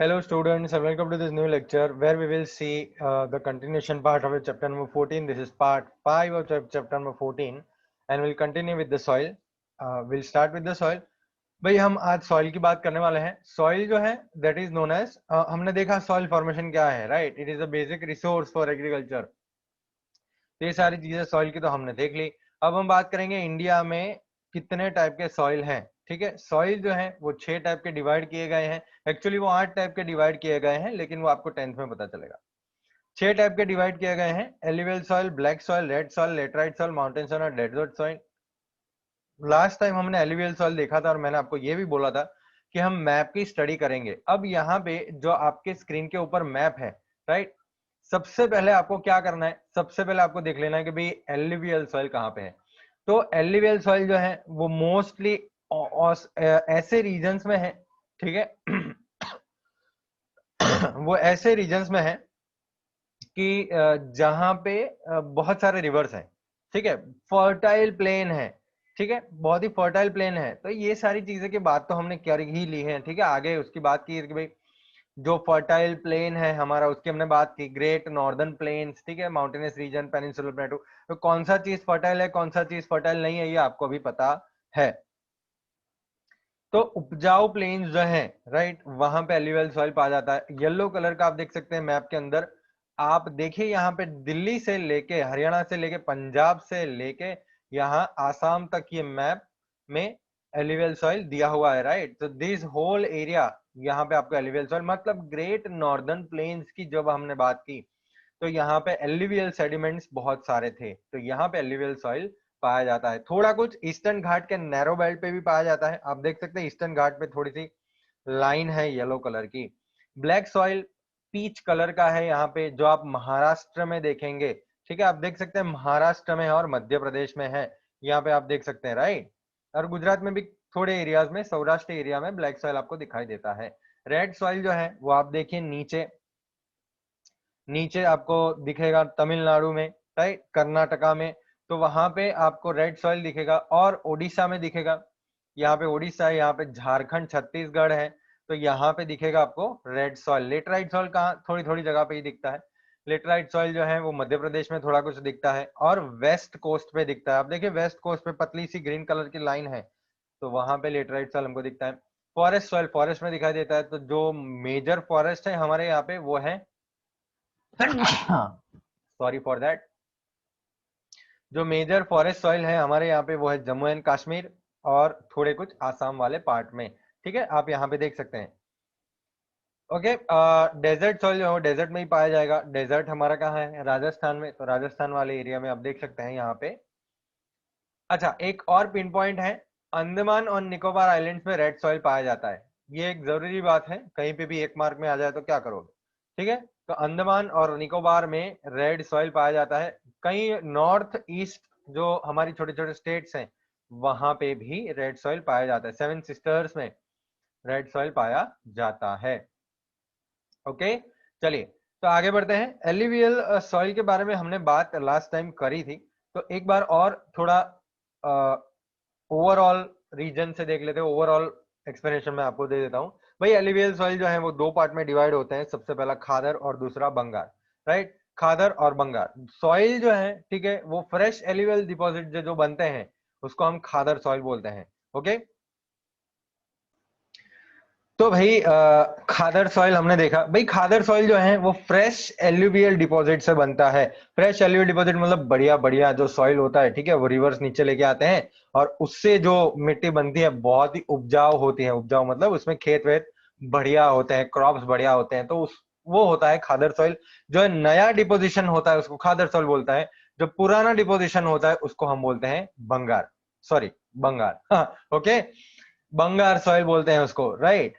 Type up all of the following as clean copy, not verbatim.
Hello students and welcome to this new lecture where we will see the continuation part of chapter number 14. This is part 5 of chapter number 14 and we'll continue with the soil. We'll start with the soil. भाई हम आज soil की बात करने वाले हैं. Soil जो है दैट इज नोन एज, हमने देखा सॉइल फॉर्मेशन क्या है, right. It is a basic resource for agriculture. ये सारी चीजें सॉइल की तो हमने देख ली. अब हम बात करेंगे इंडिया में कितने टाइप के सॉइल हैं. ठीक है, सॉइल जो है वो 6 टाइप के डिवाइड किए गए हैं. एक्चुअली वो 8 टाइप के डिवाइड किए गए हैं, लेकिन वो आपको 10th में पता चलेगा. 6 टाइप के डिवाइड किए गए हैं: alluvial soil, black soil, red soil, laterite soil, mountain soil और डेजर्ट सॉइल. लास्ट टाइम हमने एलिवियल सॉइल देखा था और मैंने आपको ये भी बोला था कि हम मैप की स्टडी करेंगे. अब यहाँ पे जो आपके स्क्रीन के ऊपर मैप है, राइट, सबसे पहले आपको क्या करना है, सबसे पहले आपको देख लेना है कि भाई एलिवियल सॉइल कहाँ पे है. तो एलिवियल सॉइल जो है वो मोस्टली ऐसे रीजन्स में है, ठीक है. वो ऐसे रीजन्स में है कि जहां पे बहुत सारे रिवर्स हैं, ठीक है, फर्टाइल प्लेन है, ठीक है, बहुत ही फर्टाइल प्लेन है. तो ये सारी चीजें की बात तो हमने कर ही ली है, ठीक है. आगे उसकी बात की कि भाई जो फर्टाइल प्लेन है हमारा, उसकी हमने बात की, ग्रेट नॉर्दर्न प्लेन्स, ठीक है, माउंटेनस रीजन, पेनिनसुलर प्लेटू. तो कौन सा चीज फर्टाइल है, कौन सा चीज फर्टाइल नहीं है, ये आपको अभी पता है. तो उपजाऊ प्लेन्स जो है, राइट, वहां पे एल्यूवियल सॉइल पाया जाता है. येलो कलर का आप देख सकते हैं मैप के अंदर. आप देखिए यहाँ पे दिल्ली से लेके, हरियाणा से लेके, पंजाब से लेके यहाँ आसाम तक ये मैप में एल्यूवियल सॉइल दिया हुआ है, राइट. तो दिस होल एरिया, यहाँ पे आपको एल्यूवियल सॉइल, मतलब ग्रेट नॉर्दर्न प्लेन्स की जब हमने बात की तो यहाँ पे एल्यूवियल सेडिमेंट्स बहुत सारे थे. तो यहाँ पे एल्यूवियल सॉइल पाया जाता है. थोड़ा कुछ ईस्टर्न घाट के नैरो बेल्ट पे भी पाया जाता है. आप देख सकते हैं ईस्टर्न घाट पे थोड़ी सी लाइन है येलो कलर की. ब्लैक सॉइल पीच कलर का है यहाँ पे, जो आप महाराष्ट्र में देखेंगे, ठीक है. आप देख सकते हैं महाराष्ट्र में और मध्य प्रदेश में है, यहाँ पे आप देख सकते हैं, राइट. और गुजरात में भी थोड़े एरियाज में, सौराष्ट्र एरिया में ब्लैक सॉइल आपको दिखाई देता है. रेड सॉइल जो है वो आप देखिए नीचे, नीचे आपको दिखेगा तमिलनाडु में, राइट, कर्नाटका में. तो वहां पे आपको रेड सॉइल दिखेगा. और ओडिशा में दिखेगा, यहाँ पे ओडिशा है, यहाँ पे झारखंड, छत्तीसगढ़ है, तो यहाँ पे दिखेगा आपको रेड सॉइल. लेटराइट सॉइल कहाँ, थोड़ी थोड़ी जगह पे ही दिखता है. लेटराइट सॉइल जो है वो मध्य प्रदेश में थोड़ा कुछ दिखता है और वेस्ट कोस्ट पे दिखता है. आप देखिए वेस्ट कोस्ट पे पतली सी ग्रीन कलर की लाइन है, तो वहां पे लेटराइट सॉइल हमको दिखता है. फॉरेस्ट सॉइल फॉरेस्ट में दिखाई देता है. तो जो मेजर फॉरेस्ट है हमारे यहाँ पे वो है सॉरी फॉर दैट, जो मेजर फॉरेस्ट सॉइल है हमारे यहाँ पे वो है जम्मू एंड कश्मीर और थोड़े कुछ आसाम वाले पार्ट में, ठीक है. आप यहाँ पे देख सकते हैं. ओके, डेजर्ट सॉइल जो है डेजर्ट में ही पाया जाएगा. डेजर्ट हमारा कहाँ है, राजस्थान में. तो राजस्थान वाले एरिया में आप देख सकते हैं यहाँ पे. अच्छा, एक और पिन पॉइंट है, अंडमान और निकोबार आइलैंड्स में रेड सॉइल पाया जाता है. ये एक जरूरी बात है, कहीं पे भी एक मार्क में आ जाए तो क्या करोगे, ठीक है. तो अंडमान और निकोबार में रेड सॉइल पाया जाता है. कहीं नॉर्थ ईस्ट जो हमारी छोटे छोटे स्टेट्स हैं वहां पे भी रेड सॉइल पाया जाता है. सेवन सिस्टर्स में रेड सॉइल पाया जाता है. ओके, चलिए तो आगे बढ़ते हैं. एलिवियल सॉइल के बारे में हमने बात लास्ट टाइम करी थी, तो एक बार और थोड़ा ओवरऑल रीजन से देख लेते हैं. ओवरऑल एक्सप्लेनेशन में आपको दे देता हूं. भाई एलिवियल सॉइल जो है वो दो पार्ट में डिवाइड होते हैं. सबसे पहला खादर और दूसरा बंगार, राइट. खादर और बंगार सॉइल जो है, ठीक है, वो फ्रेश एलिवियल डिपॉजिट जो बनते हैं उसको हम खादर सॉइल बोलते हैं. ओके, तो भाई खादर सॉइल हमने देखा. भाई खादर सॉइल जो है वो फ्रेश एल्यूवियल डिपॉजिट से बनता है. फ्रेश एल्यूवियल डिपॉजिट मतलब बढ़िया बढ़िया जो सॉइल होता है, ठीक है, वो रिवर्स नीचे लेके आते हैं और उससे जो मिट्टी बनती है बहुत ही उपजाऊ होती है. उपजाऊ मतलब उसमें खेत वेत बढ़िया होते हैं, क्रॉप्स बढ़िया होते हैं. तो उस वो होता है खादर सॉइल. जो है नया डिपोजिशन होता है उसको खादर सॉइल बोलता है. जो पुराना डिपोजिशन होता है उसको हम बोलते हैं बंगार, सॉरी बंगार. ओके, बंगार सॉइल बोलते हैं उसको, right.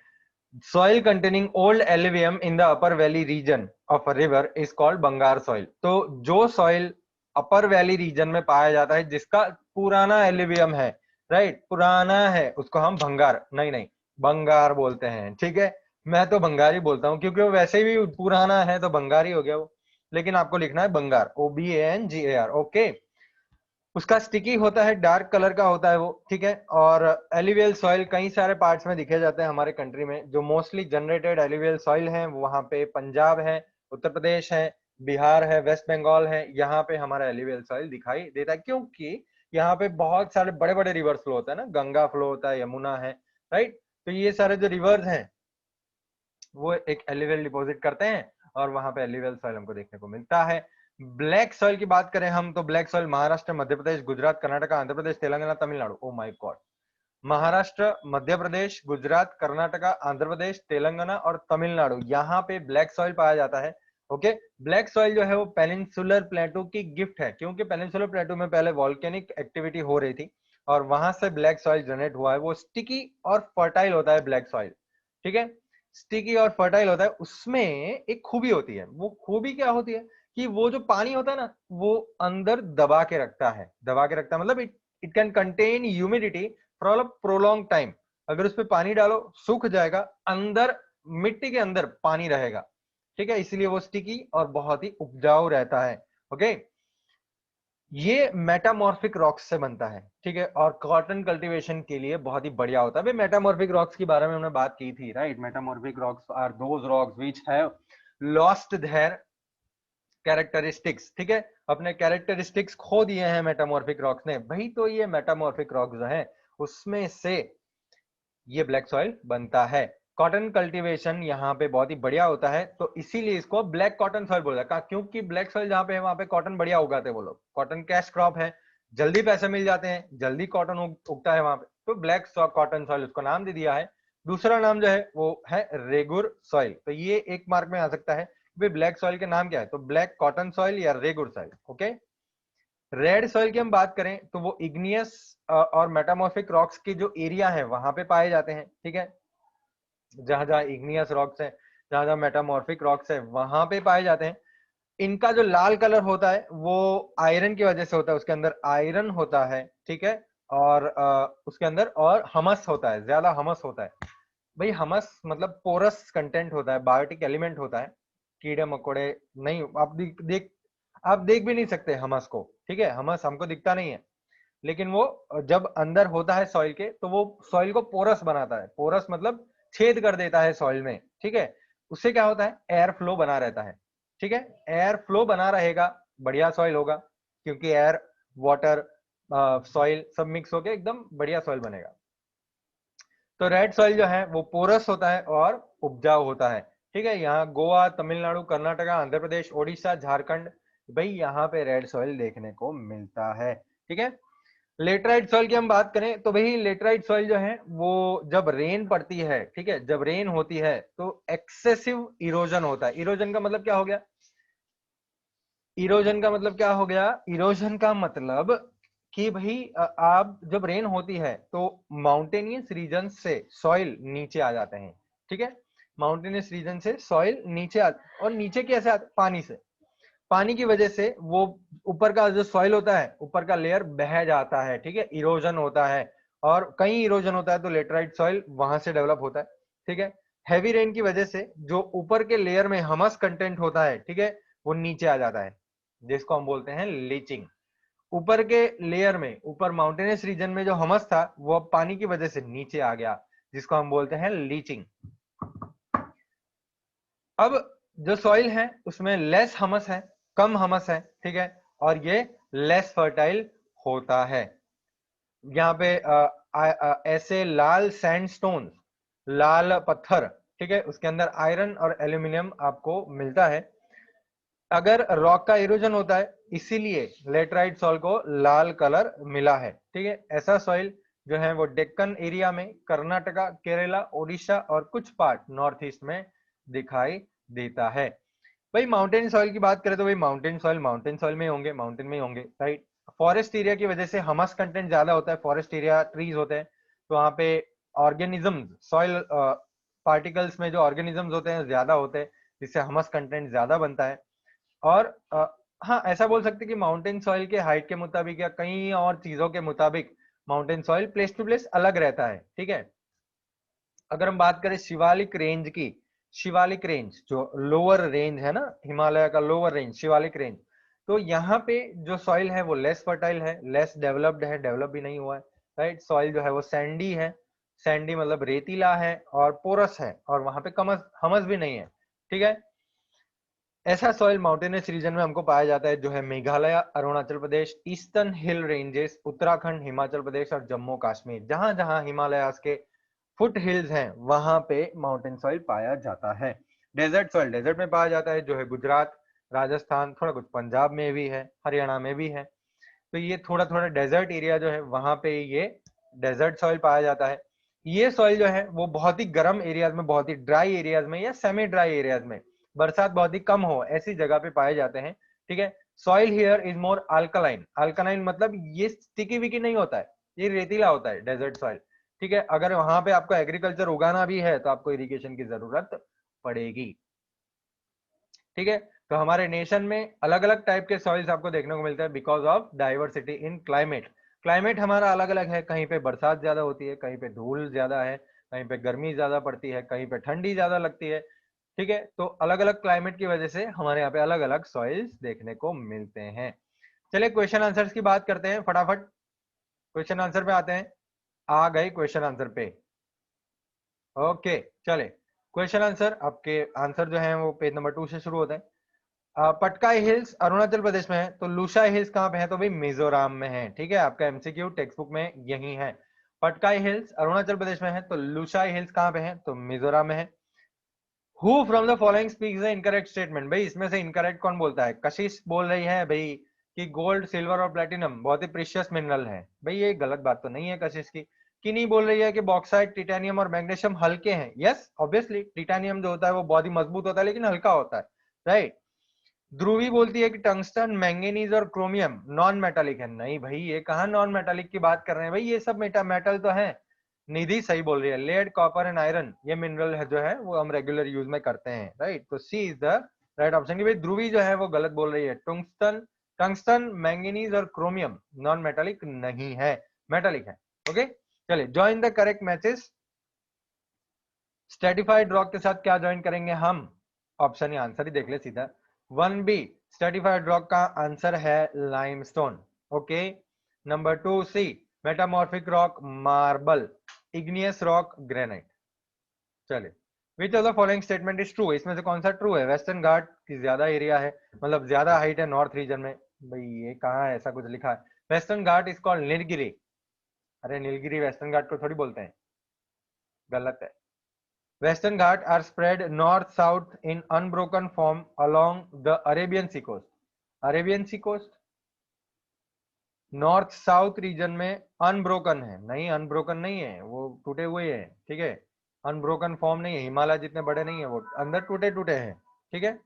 Soil containing old alluvium in the upper valley region of a river is called Bangar soil. तो जो soil upper valley region में पाया जाता है जिसका पुराना एल्यूवियम है, राइट, पुराना है, उसको हम भंगार नहीं नहीं बंगार बोलते हैं. ठीक है, मैं तो बंगारी बोलता हूँ क्योंकि वो वैसे भी पुराना है तो बंगारी हो गया वो, लेकिन आपको लिखना है बंगार, OBANGAR. ओके, उसका स्टिकी होता है, डार्क कलर का होता है वो, ठीक है। और एलुवियल सॉइल कई सारे पार्ट्स में दिखे जाते हैं हमारे कंट्री में। जो मोस्टली जनरेटेड एलुवियल सॉइल है वहां पे पंजाब है, उत्तर प्रदेश है, बिहार है, वेस्ट बंगाल है, यहाँ पे हमारा एलुवियल सॉइल दिखाई देता है, क्योंकि यहाँ पे बहुत सारे बड़े बड़े रिवर फ्लो होता है ना, गंगा फ्लो होता है, यमुना है, राइट। तो ये सारे जो रिवर्स हैं वो एक एलुवियल डिपॉजिट करते हैं और वहां पे एलुवियल सॉइल हमको देखने को मिलता है। ब्लैक सॉइल की बात करें हम तो black soil Maharashtra, Madhya Pradesh, Gujarat, Karnataka, Andhra Pradesh, Telangana, Tamil Nadu. Oh my god, Maharashtra, Madhya Pradesh, Gujarat, Karnataka, Andhra Pradesh, Telangana और तमिलनाडु, यहाँ पे ब्लैक सॉइल पाया जाता है। ओके, ब्लैक सॉइल जो है वो पेनिनसुलर प्लेटो की गिफ्ट है, क्योंकि पेनिनसुलर प्लेटो में पहले वॉल्केनिक एक्टिविटी हो रही थी और वहां से ब्लैक सॉइल जनरेट हुआ है। वो स्टिकी और फर्टाइल होता है ब्लैक सॉइल, ठीक है। स्टिकी और फर्टाइल होता है, उसमें एक खूबी होती है। वो खूबी क्या होती है कि वो जो पानी होता है ना वो अंदर दबा के रखता है। दबा के रखता है मतलब it can contain humidity for a prolong time. अगर उस पर पानी डालो सूख जाएगा, अंदर मिट्टी के अंदर पानी रहेगा, ठीक है। इसलिए वो स्टिकी और बहुत ही उपजाऊ रहता है। ओके, ये मेटामॉर्फिक रॉक्स से बनता है, ठीक है। और कॉटन कल्टीवेशन के लिए बहुत ही बढ़िया होता है। भाई मेटामॉर्फिक रॉक्स के बारे में हमने बात की थी, right. Metamorphic rocks are those rocks which have lost their characteristics, ठीक है। अपने कैरेक्टरिस्टिक्स खो दिए हैं मेटामॉर्फिक रॉक्स ने। भाई तो ये मेटामॉर्फिक रॉक्स जो है उसमें से ये ब्लैक सॉइल बनता है। कॉटन कल्टीवेशन यहाँ पे बहुत ही बढ़िया होता है, तो इसीलिए इसको ब्लैक कॉटन सॉइल बोला जाता है, क्योंकि ब्लैक सॉइल जहाँ पे है वहां पे कॉटन बढ़िया उगाते हैं वो लोग। कॉटन कैश क्रॉप है, जल्दी पैसे मिल जाते हैं, जल्दी कॉटन उगता है वहां पे, तो ब्लैक कॉटन सॉइल उसको नाम दे दिया है। दूसरा नाम जो है वो है रेगुर सॉइल। तो ये एक मार्क में आ सकता है, भाई ब्लैक सॉइल के नाम क्या है, तो ब्लैक कॉटन सॉइल या regur soil. Okay, red soil की हम बात करें तो वो इग्नियस और मेटामॉर्फिक रॉक्स के जो एरिया है वहां पे पाए जाते हैं, ठीक है। जहां जहां इग्नियस रॉक्स है, जहां जहां मेटामॉर्फिक रॉक्स है वहां पे पाए जाते हैं। इनका जो लाल कलर होता है वो आयरन की वजह से होता है, उसके अंदर आयरन होता है, ठीक है। और उसके अंदर और हमस होता है, ज्यादा हमस होता है। भाई हमस मतलब पोरस कंटेंट होता है, बायोटिक एलिमेंट होता है। कीड़े मकोड़े नहीं, आप देख भी नहीं सकते हमस को, ठीक है। हमस हमको दिखता नहीं है, लेकिन वो जब अंदर होता है सॉइल के तो वो सॉइल को पोरस बनाता है। पोरस मतलब छेद कर देता है सॉइल में, ठीक है। उससे क्या होता है, एयर फ्लो बना रहता है, ठीक है। एयर फ्लो बना रहेगा, बढ़िया सॉइल होगा, क्योंकि एयर, वाटर, सॉइल सब मिक्स होके एकदम बढ़िया सॉइल बनेगा। तो रेड सॉइल जो है वो पोरस होता है और उपजाऊ होता है, ठीक है। यहाँ गोवा, तमिलनाडु, कर्नाटका, आंध्र प्रदेश, ओडिशा, झारखंड, भाई यहाँ पे रेड सॉइल देखने को मिलता है, ठीक है। लेटराइट सॉइल की हम बात करें तो भाई लेटराइट सॉइल जो है वो जब रेन पड़ती है, ठीक है, जब रेन होती है तो एक्सेसिव इरोजन होता है। इरोजन का मतलब क्या हो गया, इरोजन का मतलब क्या हो गया, इरोजन का मतलब कि भाई आप जब रेन होती है तो माउंटेनियस रीजन से सॉइल नीचे आ जाते हैं, ठीक है। माउंटेनियस रीजन से सॉइल नीचे और नीचे कैसे आते, पानी से। पानी की वजह से वो ऊपर का जो सॉइल होता है, ऊपर का लेयर बह जाता है, ठीक है, इरोजन होता है। और कहीं इरोजन होता है तो लेटराइट सॉइल वहां से डेवलप होता है, ठीक है। हैवी रेन की वजह से जो ऊपर के लेयर में हमस कंटेंट होता है, ठीक है, वो नीचे आ जाता है, जिसको हम बोलते हैं लीचिंग। ऊपर के लेयर में, ऊपर माउंटेनियस रीजन में जो हमस था वो अब पानी की वजह से नीचे आ गया, जिसको हम बोलते हैं लीचिंग। अब जो सॉइल है उसमें लेस हमस है, कम हमस है, ठीक है। और ये लेस फर्टाइल होता है। यहाँ पे ऐसे लाल सैंडस्टोन, लाल पत्थर, ठीक है, उसके अंदर आयरन और एल्यूमिनियम आपको मिलता है। अगर रॉक का इरोजन होता है इसीलिए लेटराइट सॉइल को लाल कलर मिला है, ठीक है। ऐसा सॉइल जो है वो डेक्कन एरिया में, कर्नाटका, केरला, ओडिशा और कुछ पार्ट नॉर्थ ईस्ट में दिखाई देता है। भाई माउंटेन सॉइल की बात करें तो भाई माउंटेन सॉइल में होंगे, माउंटेन में होंगे, राइट। फॉरेस्ट एरिया की वजह से हमस कंटेंट ज्यादा होता है, फॉरेस्ट एरिया, ट्रीज होते हैं, तो वहां पे ऑर्गेनिजम्स, सॉइल पार्टिकल्स में जो ऑर्गेनिजम्स होते हैं ज्यादा होते हैं, जिससे हमस कंटेंट ज्यादा बनता है। और हाँ, ऐसा बोल सकते हैं कि माउंटेन सॉइल के हाइट के मुताबिक या कई और चीजों के मुताबिक mountain soil place to place अलग रहता है, ठीक है। अगर हम बात करें शिवालिक रेंज की, शिवालिक रेंज जो लोअर रेंज है ना, हिमालय का लोअर रेंज शिवालिक रेंज, तो यहाँ पे जो सॉइल है वो लेस फर्टाइल है, लेस डेवलप्ड है, डेवलप भी नहीं हुआ है, राइट। सॉइल जो है वो सैंडी है, सैंडी मतलब रेतीला है और पोरस है, और वहां पे कमस हमस भी नहीं है, ठीक है। ऐसा सॉइल माउंटेनस रीजन में हमको पाया जाता है, जो है Meghalaya, Arunachal Pradesh, eastern hill ranges, Uttarakhand, Himachal Pradesh और जम्मू कश्मीर। जहां जहां हिमालयास के फुट हिल्स हैं वहां पे माउंटेन सॉइल पाया जाता है। डेजर्ट सॉइल डेजर्ट में पाया जाता है, जो है गुजरात, राजस्थान, थोड़ा कुछ पंजाब में भी है, हरियाणा में भी है। तो ये थोड़ा थोड़ा डेजर्ट एरिया जो है वहां पे ये डेजर्ट सॉइल पाया जाता है। ये सॉइल जो है वो बहुत ही गर्म एरियाज में, बहुत ही ड्राई एरियाज में या सेमी ड्राई एरियाज में, बरसात बहुत ही कम हो ऐसी जगह पे पाए जाते हैं, ठीक है। Soil here is more alkaline. Alkaline मतलब ये स्टिकी विकी नहीं होता है, ये रेतीला होता है डेजर्ट सॉइल, ठीक है। अगर वहां पे आपको एग्रीकल्चर उगाना भी है तो आपको इरिगेशन की जरूरत पड़ेगी, ठीक है। तो हमारे नेशन में अलग अलग टाइप के सॉइल्स आपको देखने को मिलते हैं because of diversity in climate. Climate हमारा अलग अलग है, कहीं पे बरसात ज्यादा होती है, कहीं पे धूल ज्यादा है, कहीं पे गर्मी ज्यादा पड़ती है, कहीं पे ठंडी ज्यादा लगती है, ठीक है। तो अलग अलग क्लाइमेट की वजह से हमारे यहाँ पे अलग अलग सॉइल्स देखने को मिलते हैं। चलिए क्वेश्चन आंसर्स की बात करते हैं फटाफट, क्वेश्चन आंसर पे आते हैं। आ गए क्वेश्चन आंसर पे, ओके। चले क्वेश्चन आंसर, आपके आंसर जो है वो पेज नंबर 2 से शुरू होते हैं। पटकाई हिल्स अरुणाचल प्रदेश में है, तो लुशाई हिल्स कहां पे है, तो भाई मिजोरम में है, ठीक है। आपका एमसीक्यू टेक्स्ट बुक में यही है। पटकाई हिल्स अरुणाचल प्रदेश में है, तो लुशाई हिल्स कहां पे है, तो मिजोरम में है। Who from the following speaks the incorrect statement, भाई इसमें से इनकरेक्ट कौन बोलता है। कशिश बोल रही है भाई कि गोल्ड, सिल्वर और प्लेटिनम बहुत ही प्रीशियस मिनरल है, भाई ये गलत बात तो नहीं है कशिश की। किनी बोल रही है कि बॉक्साइट, टिटेनियम और मैग्नीशियम हल्के हैं। यस ऑब्वियसली टिटेनियम जो होता है वो बहुत ही मजबूत होता है लेकिन हल्का होता है, राइट। ध्रुवी बोलती है कि टंगस्टन, मैंगनीज और क्रोमियम नॉन मेटालिक है। नहीं भाई ये कहाँ नॉन मेटालिक की बात कर रहे हैं, भाई ये सब मेटल तो है। निधि सही बोल रही है, लेड, कॉपर एंड आयरन ये मिनरल है जो है वो हम रेगुलर यूज में करते हैं, राइट। तो सी इज द राइट ऑप्शन। भाई ध्रुवी जो है वो गलत बोल रही है। टंगस्टन, मैंगनीज और क्रोमियम नॉन मेटालिक नहीं है, मेटालिक है, ओके। चलिए join the correct matches. Stratified rock के साथ क्या ज्वाइन करेंगे हम, ऑप्शन या आंसर ही देख ले सीधा। 1B स्ट्रेटिफाइड रॉक का आंसर है limestone, okay. Number 2C metamorphic rock marble, igneous rock granite. चलिए which of the following statement is true, इसमें से कौन सा ट्रू है। वेस्टर्न घाट की ज्यादा एरिया है, मतलब ज्यादा हाइट है नॉर्थ रीजन में, भाई ये कहाँ है ऐसा कुछ लिखा है। Western Ghat is called Nilgiri, अरे नीलगिरी वेस्टर्न घाट को थोड़ी बोलते हैं, गलत है। Western Ghats are spread north-south in unbroken form along the Arabian Sea coast. Arabian Sea coast north south region में अनब्रोकन है, नहीं अनब्रोकन नहीं है, वो टूटे हुए हैं, ठीक है। अनब्रोकन फॉर्म नहीं है, हिमालय जितने बड़े नहीं है, वो अंदर टूटे टूटे हैं, ठीक है।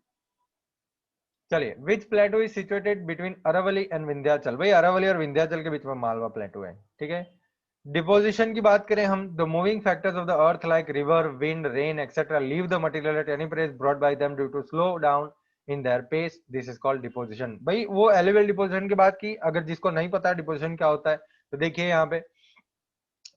चलिए which plateau is situated between Aravalli and Vindhyachal, भाई अरावली और विंध्याचल के बीच में मालवा प्लेटो है, ठीक है। डिपोजिशन की बात करें हम, the moving factors of the earth like river, wind, rain etcetera leave the material at any place brought by them due to slow down in their pace, this is called deposition. भाई वो alluvial deposition की बात की, अगर जिसको नहीं पता deposition क्या होता है तो देखिए यहाँ पे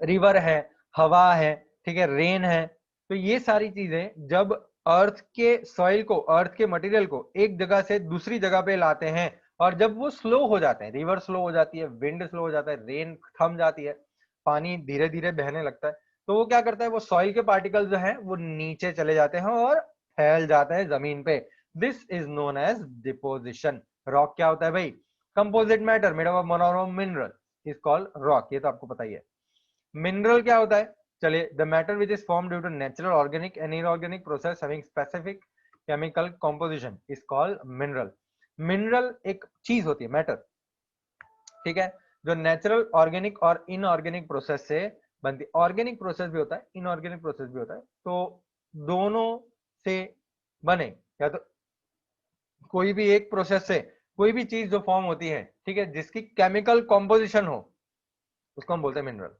रिवर है, हवा है, ठीक है, रेन है। तो ये सारी चीजें जब अर्थ के सॉइल को, अर्थ के मटेरियल को एक जगह से दूसरी जगह पे लाते हैं, और जब वो स्लो हो जाते हैं, रिवर स्लो हो जाती है, विंड स्लो हो जाता है, रेन थम जाती है, पानी धीरे धीरे बहने लगता है, तो वो क्या करता है, वो सॉइल के पार्टिकल्स जो है वो नीचे चले जाते हैं और फैल जाते हैं जमीन पे। This is known as deposition. Rock क्या होता है भाई, composite matter made of monomer mineral is called rock, ये तो आपको पता ही है। मिनरल क्या होता है, चलिए the matter which is form due to natural, organic and inorganic process having specific chemical composition is called mineral. Mineral एक चीज होती है, मैटर, ठीक है, जो नेचुरल, ऑर्गेनिक और इनऑर्गेनिक प्रोसेस से बनती है। ऑर्गेनिक प्रोसेस भी होता है, इनऑर्गेनिक प्रोसेस भी होता है, तो दोनों से बने, या तो कोई भी एक प्रोसेस से कोई भी चीज जो फॉर्म होती है, ठीक है, जिसकी केमिकल कॉम्पोजिशन हो, उसको हम बोलते हैं मिनरल।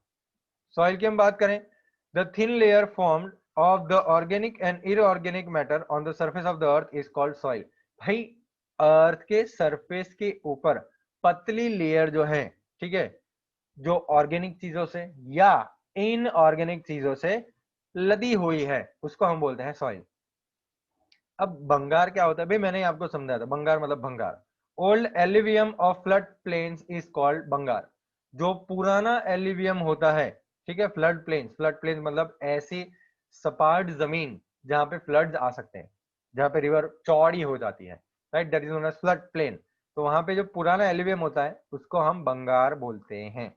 सॉइल की हम बात करें, the thin layer formed of the organic and inorganic matter on the surface of the earth is called soil. भाई अर्थ के सरफेस के ऊपर पतली लेयर जो है, ठीक है, जो ऑर्गेनिक चीजों से या इनऑर्गेनिक चीजों से लदी हुई है, उसको हम बोलते हैं सॉइल। अब भंगार क्या होता है भाई, मैंने आपको समझाया था, भंगार मतलब bhangar, old alluvium of flood plains is called bangar. जो पुराना एलिवियम होता है, ठीक है, फ्लड प्लेन्स मतलब ऐसी सपाट जमीन जहां पे फ्लड्स आ सकते हैं, जहां पे रिवर चौड़ी हो जाती है, right, that is known as flood plain. तो वहां पे जो पुराना एलिवियम होता है उसको हम बंगार बोलते हैं।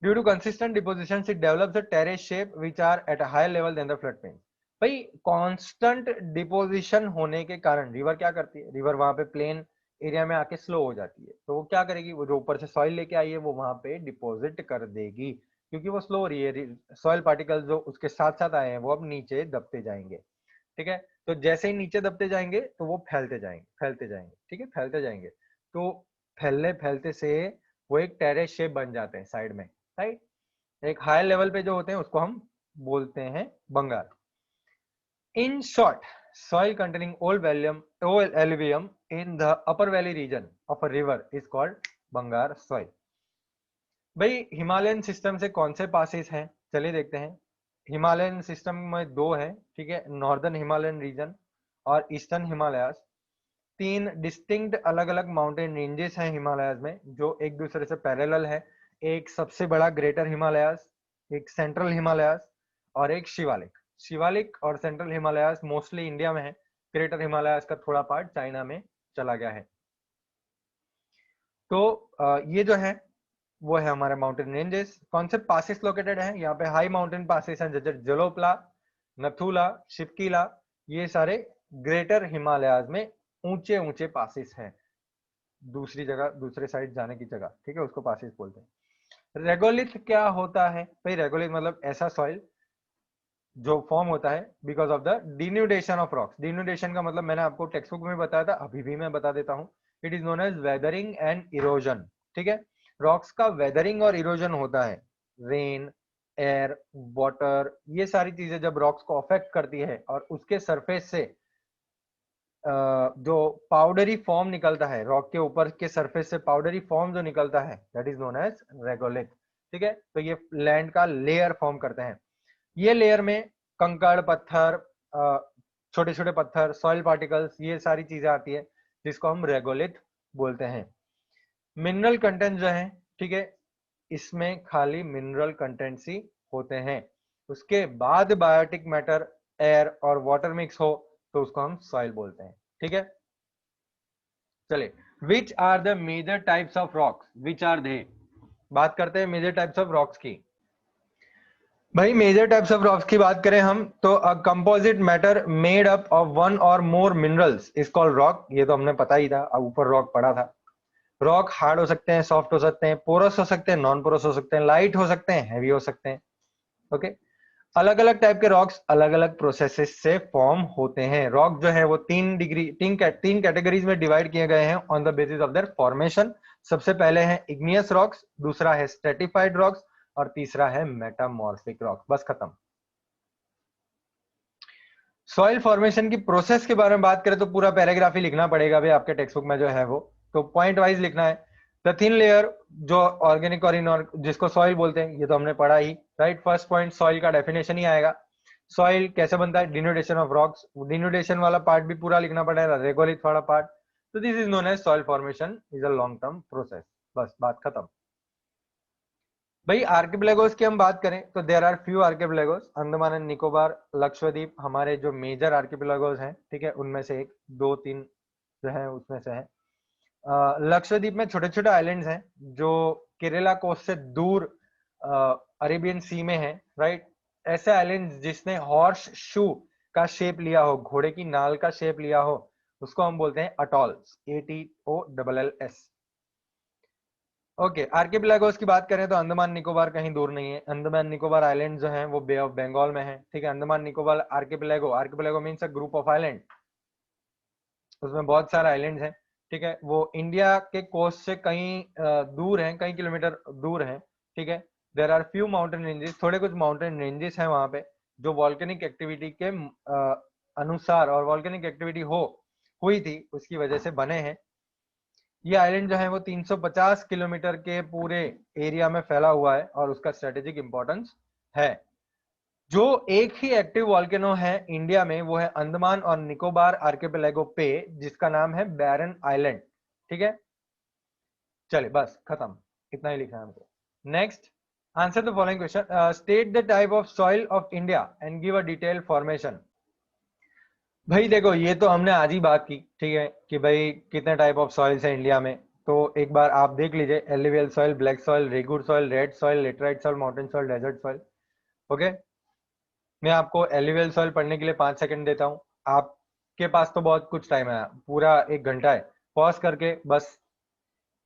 Due to consistent deposition it develops a terrace shape which are at a higher level than the flood plain. भाई कांस्टेंट डिपोजिशन होने के कारण रिवर क्या करती है, रिवर वहां पे प्लेन एरिया में आके स्लो हो जाती है, तो वो क्या करेगी, वो जो ऊपर से सॉइल लेके आई है वो वहां पे डिपॉजिट कर देगी, क्योंकि वो स्लो हो रही है, सॉइल पार्टिकल्स जो उसके साथ साथ आए हैं वो अब नीचे दबते जाएंगे, ठीक है। तो जैसे ही नीचे दबते जाएंगे तो वो फैलते जाएंगे, ठीक है, फैलते जाएंगे। तो फैलने फैलते से वो एक टेरेस शेप बन जाते हैं साइड में, राइट। एक हायर लेवल पे जो होते हैं उसको हम बोलते हैं Bengal. In short, soil containing old alluvium in the upper valley region of a river is called Bangar soil. भाई हिमालयन सिस्टम से कौन से पासेस हैं, चलिए देखते हैं। हिमालयन सिस्टम में दो है, ठीक है, नॉर्दर्न हिमालयन रीजन और ईस्टर्न हिमालयास। तीन डिस्टिंक्ट अलग अलग माउंटेन रेंजेस हैं हिमालयास में जो एक दूसरे से पैरेलल है। एक सबसे बड़ा ग्रेटर हिमालयास, एक सेंट्रल हिमालयास और एक शिवालिक। शिवालिक और सेंट्रल हिमालयास मोस्टली इंडिया में है, ग्रेटर हिमालयास का थोड़ा पार्ट चाइना में चला गया है। तो ये जो है वो है हमारे माउंटेन रेंजेस। कौन से पासेस लोकेटेड हैं यहाँ पे, हाई माउंटेन पासेस हैं जैसे जलोपला, नथुला, शिवकीला, ये सारे ग्रेटर हिमालयाज में ऊंचे ऊंचे पासेस हैं, दूसरी जगह दूसरे साइड जाने की जगह, ठीक है, उसको पासेस बोलते हैं। रेगोलिथ क्या होता है भाई, रेगोलिथ मतलब ऐसा सॉइल जो फॉर्म होता है because of the denudation of rocks. Denudation का मतलब मैंने आपको टेक्स्ट बुक में बताया था, अभी भी मैं बता देता हूँ, it is known as weathering and erosion, ठीक है। रॉक्स का वेदरिंग और इरोजन होता है, रेन, एयर, वाटर, ये सारी चीजें जब रॉक्स को अफेक्ट करती है और उसके सरफेस से जो पाउडरी फॉर्म निकलता है, रॉक के ऊपर के सरफेस से पाउडरी फॉर्म जो निकलता है that is known as regolith, ठीक है। तो ये लैंड का लेयर फॉर्म करते हैं। ये लेयर में कंकड़, पत्थर, छोटे छोटे पत्थर, सॉइल पार्टिकल्स, ये सारी चीजें आती है जिसको हम रेगोलिथ बोलते हैं। मिनरल कंटेंट जो है, ठीक है, इसमें खाली मिनरल कंटेंट्स ही होते हैं। उसके बाद बायोटिक मैटर, एयर और वाटर मिक्स हो तो उसको हम सॉइल बोलते हैं, ठीक है। चलिए, which are the major types of rocks, which are they, बात करते हैं मेजर टाइप्स ऑफ रॉक्स की। भाई मेजर टाइप्स ऑफ रॉक्स की बात करें हम तो a composite matter made up of one और मोर मिनरल्स इज कॉल्ड रॉक। ये तो हमने पता ही था, अब ऊपर रॉक पढ़ा था। रॉक हार्ड हो सकते हैं, सॉफ्ट हो सकते हैं, पोरस हो सकते हैं, नॉन पोरस हो सकते हैं, लाइट हो सकते हैं, हैवी हो सकते हैं, ओके। अलग अलग टाइप के रॉक्स अलग अलग प्रोसेसेस से फॉर्म होते हैं। रॉक जो है वो तीन कैटेगरीज में डिवाइड किए गए हैं on the basis of their formation. सबसे पहले है इग्नियस रॉक्स, दूसरा है स्ट्रेटिफाइड रॉक्स और तीसरा है मेटामॉर्फिक रॉक्स। बस खत्म। सॉइल फॉर्मेशन की प्रोसेस के बारे में बात करें तो पूरा पैराग्राफ ही लिखना पड़ेगा भाई, आपके टेक्स्ट बुक में जो है वो, तो पॉइंट वाइज लिखना है। द थिन लेयर जो ऑर्गेनिक और इनऑर्गेनिक जिसको सॉइल बोलते हैं, ये तो हमने पढ़ा ही, राइट। फर्स्ट पॉइंट सॉइल का डेफिनेशन ही आएगा। सॉइल कैसे बनता है, डिनोडेशन ऑफ रॉक्स, डिनोडेशन वाला पार्ट भी पूरा लिखना पड़ेगा, रेगोलिथ वाला पार्ट। तो this is known as soil formation is a long term process. बस बात खत्म। भाई आर्किपेलागोस की हम बात करें तो there are few archipelagos, Andaman and Nicobar, Lakshadweep हमारे जो मेजर आर्किपेलागोस हैं, ठीक है, उनमें से एक दो तीन जो है उसमें से है। लक्षद्वीप में छोटे छोटे आइलैंड्स हैं जो केरला कोस्ट से दूर अरेबियन सी में है, राइट। ऐसे आइलैंड्स जिसने हॉर्स शू का शेप लिया हो, घोड़े की नाल का शेप लिया हो, उसको हम बोलते हैं अटॉल्स, ATOLLS। ओके, आर्किपेलागोस की बात करें तो अंडमान निकोबार कहीं दूर नहीं है। अंडमान निकोबार आइलैंड जो है वो बे ऑफ बंगाल में है, ठीक है। Andaman Nicobar archipelago, archipelago means a group of island, उसमें बहुत सारे आइलैंड्स हैं, ठीक है। वो इंडिया के कोस्ट से कहीं दूर हैं, कई किलोमीटर दूर हैं, ठीक है। There are few mountain ranges, थोड़े कुछ माउंटेन रेंजेस हैं वहां पे जो वॉल्केनिक एक्टिविटी के अनुसार, और वॉल्केनिक एक्टिविटी हुई थी उसकी वजह से बने हैं। ये आइलैंड जो है वो 350 किलोमीटर के पूरे एरिया में फैला हुआ है और उसका स्ट्रेटेजिक इंपॉर्टेंस है। जो एक ही एक्टिव वॉल्केनो है इंडिया में वो है अंडमान और निकोबार आर्किपेलागो पे, जिसका नाम है बैरन आइलैंड। ठीक है, चलिए बस खत्म, इतना ही लिखना है हमको। Next, answer the following question, state the type of soil of India and give a detail formation. भाई देखो, ये तो हमने आज ही बात की, ठीक है, कि भाई कितने टाइप ऑफ सॉइल्स है इंडिया में। तो एक बार आप देख लीजिए, alluvial soil, black soil, regur soil, red soil, laterite soil, mountain soil, desert soil. Okay, मैं आपको एलुवियल सॉइल पढ़ने के लिए 5 सेकंड देता हूँ। आपके पास तो बहुत कुछ टाइम है, पूरा 1 घंटा है, पॉज करके बस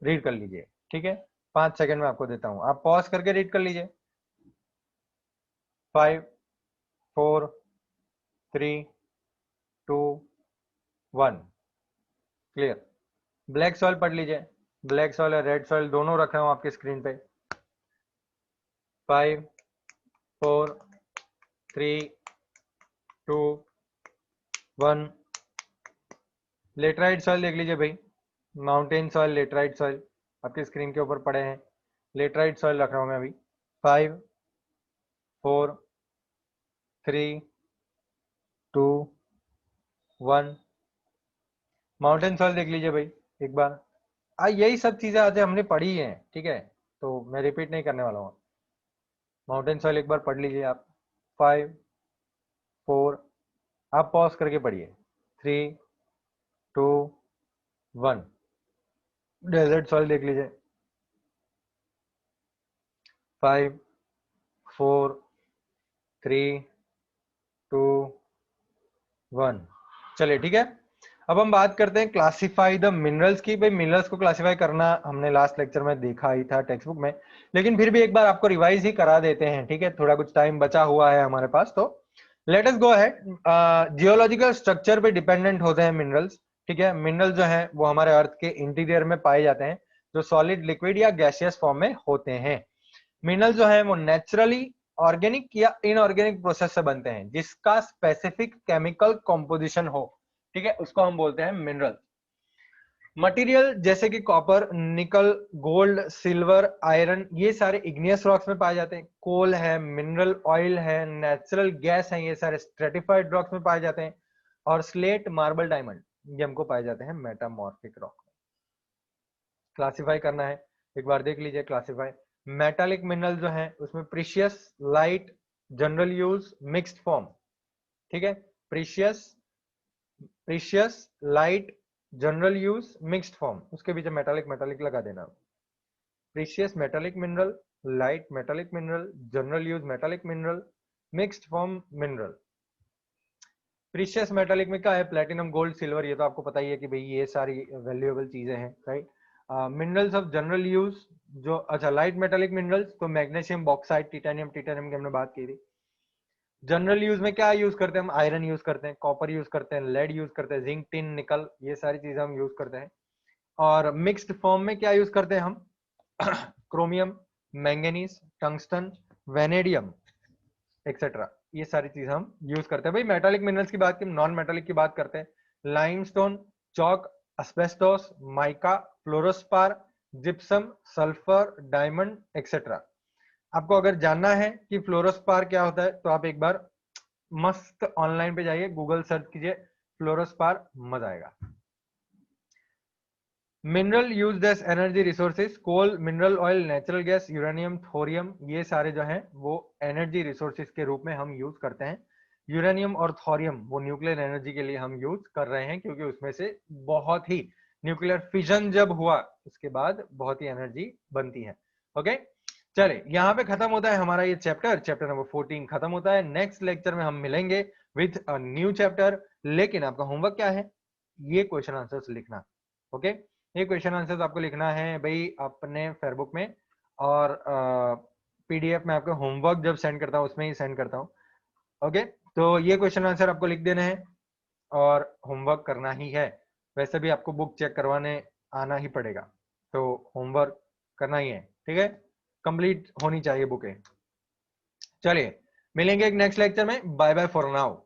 रीड कर लीजिए। ठीक है, 5 सेकंड में आपको देता हूँ, आप पॉज करके रीड कर लीजिए। 5, 4, 3, 2, 1, क्लियर। ब्लैक सॉइल पढ़ लीजिए, ब्लैक सॉइल और रेड सॉइल दोनों रख रहा हूं आपके स्क्रीन पे। 5, 4, 3, 2, 1। लेटराइट सॉइल देख लीजिए भाई, माउंटेन सॉइल, लेटराइट सॉइल आपके स्क्रीन के ऊपर पड़े हैं। लेटराइट सॉइल रख रहा हूं मैं अभी। 5, 4, 3, 2, 1। माउंटेन सॉइल देख लीजिए भाई एक बार। यही सब चीजें आज हमने पढ़ी हैं, ठीक है, तो मैं रिपीट नहीं करने वाला हूँ। माउंटेन सॉइल एक बार पढ़ लीजिए आप। 5, 4, आप पॉज करके पढ़िए। 3, 2, 1। डेजर्ट सॉइल देख लीजिए। 5, 4, 3, 2, 1। चलिए ठीक है, अब हम बात करते हैं क्लासिफाई द मिनरल्स की। भाई मिनरल्स को क्लासिफाई करना हमने लास्ट लेक्चर में देखा ही था टेक्स्ट बुक में, लेकिन फिर भी एक बार आपको रिवाइज ही करा देते हैं। ठीक है, थोड़ा कुछ टाइम बचा हुआ है हमारे पास, तो let us go ahead. Geological structure पे डिपेंडेंट होते हैं मिनरल्स। ठीक है, मिनरल जो है वो हमारे अर्थ के इंटीरियर में पाए जाते हैं, जो सॉलिड, लिक्विड या गैसियस फॉर्म में होते हैं। मिनरल जो है वो नेचुरली ऑर्गेनिक या इनऑर्गेनिक प्रोसेस से बनते हैं, जिसका स्पेसिफिक केमिकल कॉम्पोजिशन हो, ठीक है, उसको हम बोलते हैं मिनरल। मटेरियल जैसे कि कॉपर, निकल, गोल्ड, सिल्वर, आयरन, ये सारे इग्नियस रॉक्स में पाए जाते हैं। कोल है, मिनरल ऑयल है, नेचुरल गैस है, ये सारे स्ट्रेटिफाइड रॉक्स में पाए जाते हैं। और स्लेट, मार्बल, डायमंड, ये हमको पाए जाते हैं मेटामॉर्फिक रॉक। क्लासिफाई करना है, एक बार देख लीजिए क्लासिफाई। मेटालिक मिनरल जो है उसमें precious, light, general use, mixed form. ठीक है, precious, precious, light, general use, mixed form, उसके बीच मेटालिक मेटालिक लगा देना। Precious metallic mineral, light metallic mineral, general use metallic mineral, mixed form mineral. Precious metallic में क्या है? प्लेटिनम, गोल्ड, सिल्वर, ये तो आपको पता ही है कि भाई ये सारी वैल्यूएबल चीजें हैं, right. Minerals of general use, जो अच्छा लाइट मेटालिक मिनरल्स, तो मैग्नीशियम, बॉक्साइट, टिटेनियम, टिटेनियम की हमने बात की थी। जनरल यूज में क्या यूज करते हैं हम? आयरन यूज करते हैं, कॉपर यूज करते हैं, लेड यूज करते हैं, जिंक, टिन, निकल, ये सारी चीजें हम यूज करते हैं। और मिक्स्ड फॉर्म में क्या यूज करते हैं हम? Chromium, manganese, tungsten, vanadium etcetera, ये सारी चीज हम यूज करते हैं। भाई मेटालिक मिनरल्स की बात की, नॉन मेटालिक की बात करते हैं। Limestone, chalk, asbestos, mica, fluorspar, gypsum, sulphur, diamond etcetera. आपको अगर जानना है कि फ्लोरोस्पार क्या होता है, तो आप एक बार मस्त ऑनलाइन पे जाइए, गूगल सर्च कीजिए फ्लोरोस्पार, मजा आएगा। Mineral used as energy resources, coal, mineral oil, natural gas, uranium, thorium, ये सारे जो हैं वो एनर्जी रिसोर्सेज के रूप में हम यूज करते हैं। यूरेनियम और थोरियम वो न्यूक्लियर एनर्जी के लिए हम यूज कर रहे हैं, क्योंकि उसमें से बहुत ही न्यूक्लियर फिजन जब हुआ उसके बाद बहुत ही एनर्जी बनती है। ओके, चले यहाँ पे खत्म होता है हमारा ये चैप्टर, चैप्टर नंबर 14 खत्म होता है। नेक्स्ट लेक्चर में हम मिलेंगे विथ अ न्यू चैप्टर। लेकिन आपका होमवर्क क्या है? ये क्वेश्चन आंसर्स लिखना। ओके, ये क्वेश्चन आंसर्स आपको लिखना है भाई अपने फेसबुक में, और पीडीएफ में आपको होमवर्क जब सेंड करता हूँ उसमें ही सेंड करता हूँ। ओके, तो ये क्वेश्चन आंसर आपको लिख देने हैं और होमवर्क करना ही है। वैसे भी आपको बुक चेक करवाने आना ही पड़ेगा, तो होमवर्क करना ही है, ठीक है, कंप्लीट होनी चाहिए बुकें। चलिए मिलेंगे एक नेक्स्ट लेक्चर में, बाय बाय फॉर नाउ।